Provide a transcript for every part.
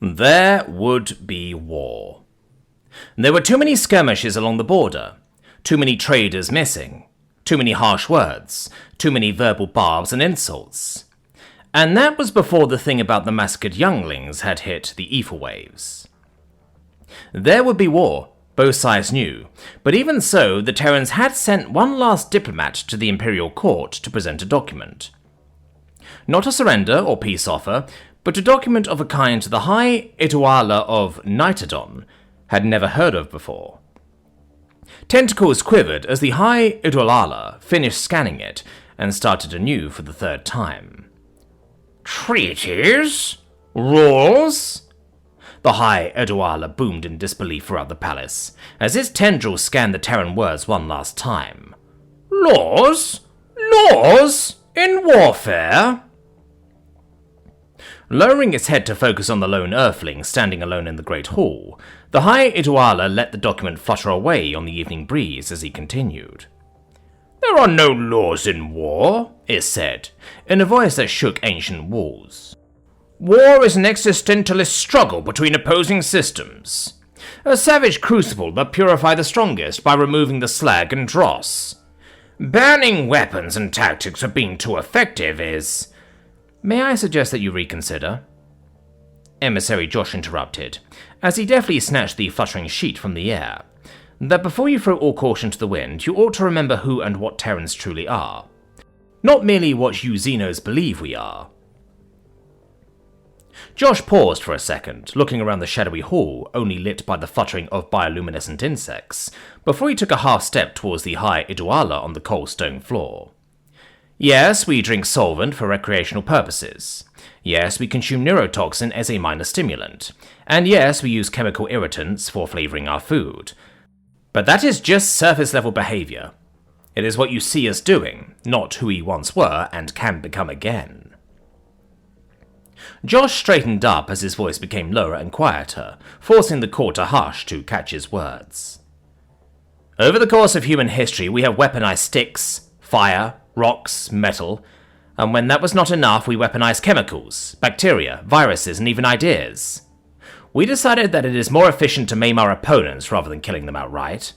There would be war. There were too many skirmishes along the border, too many traders missing, too many harsh words, too many verbal barbs and insults. And that was before the thing about the massacred younglings had hit the ether waves. There would be war, both sides knew, but even so, the Terrans had sent one last diplomat to the Imperial Court to present a document. Not a surrender or peace offer, but a document of a kind the High Iduala of Nightadon had never heard of before. Tentacles quivered as the High Iduala finished scanning it and started anew for the third time. Treaties? Rules? The High Iduala boomed in disbelief throughout the palace, as its tendrils scanned the Terran words one last time. Laws? Laws? In warfare? Lowering its head to focus on the lone earthling standing alone in the Great Hall, the High Iduala let the document flutter away on the evening breeze as he continued. There are no laws in war, it said, in a voice that shook ancient walls. War is an existentialist struggle between opposing systems. A savage crucible that purifies the strongest by removing the slag and dross. Banning weapons and tactics of being too effective is... May I suggest that you reconsider? Emissary Josh interrupted, as he deftly snatched the fluttering sheet from the air. That before you throw all caution to the wind, you ought to remember who and what Terrans truly are. Not merely what you Xenos believe we are. Josh paused for a second, looking around the shadowy hall only lit by the fluttering of bioluminescent insects, before he took a half step towards the High Iduala on the cold stone floor. Yes, we drink solvent for recreational purposes. Yes, we consume neurotoxin as a minor stimulant. And yes, we use chemical irritants for flavoring our food. But that is just surface-level behavior. It is what you see us doing, not who we once were and can become again. Josh straightened up as his voice became lower and quieter, forcing the court to hush to catch his words. Over the course of human history, we have weaponized sticks, fire, rocks, metal, and when that was not enough, we weaponized chemicals, bacteria, viruses, and even ideas. We decided that it is more efficient to maim our opponents rather than killing them outright.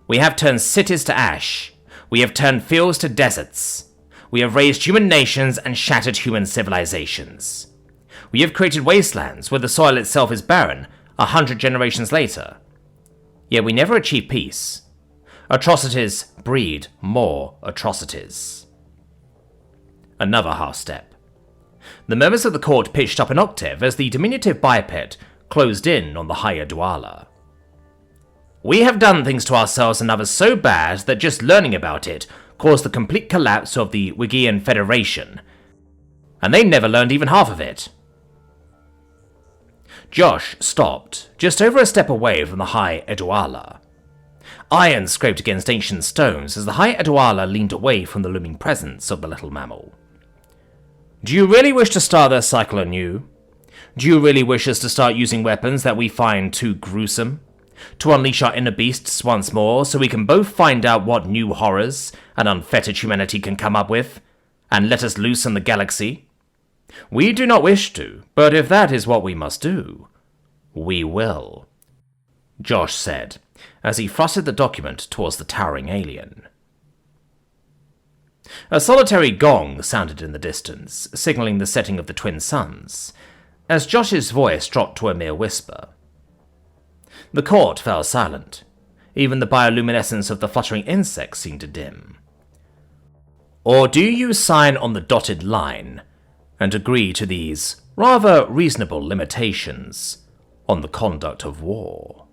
We have turned cities to ash. We have turned fields to deserts. We have raised human nations and shattered human civilizations. We have created wastelands where the soil itself is barren 100 generations later. Yet we never achieve peace. Atrocities breed more atrocities. Another half step. The members of the court pitched up an octave as the diminutive biped closed in on the High Iduala. We have done things to ourselves and others so bad that just learning about it caused the complete collapse of the Wegian Federation, and they never learned even half of it. Josh stopped, just over a step away from the High Iduala. Iron scraped against ancient stones as the High Iduala leaned away from the looming presence of the little mammal. Do you really wish to start their cycle anew? Do you really wish us to start using weapons that we find too gruesome? To unleash our inner beasts once more so we can both find out what new horrors and unfettered humanity can come up with, and let us loose in the galaxy? We do not wish to, but if that is what we must do, we will, Josh said, as he thrusted the document towards the towering alien. A solitary gong sounded in the distance, signaling the setting of the twin suns, as Josh's voice dropped to a mere whisper. The court fell silent. Even the bioluminescence of the fluttering insects seemed to dim. Or do you sign on the dotted line and agree to these rather reasonable limitations on the conduct of war?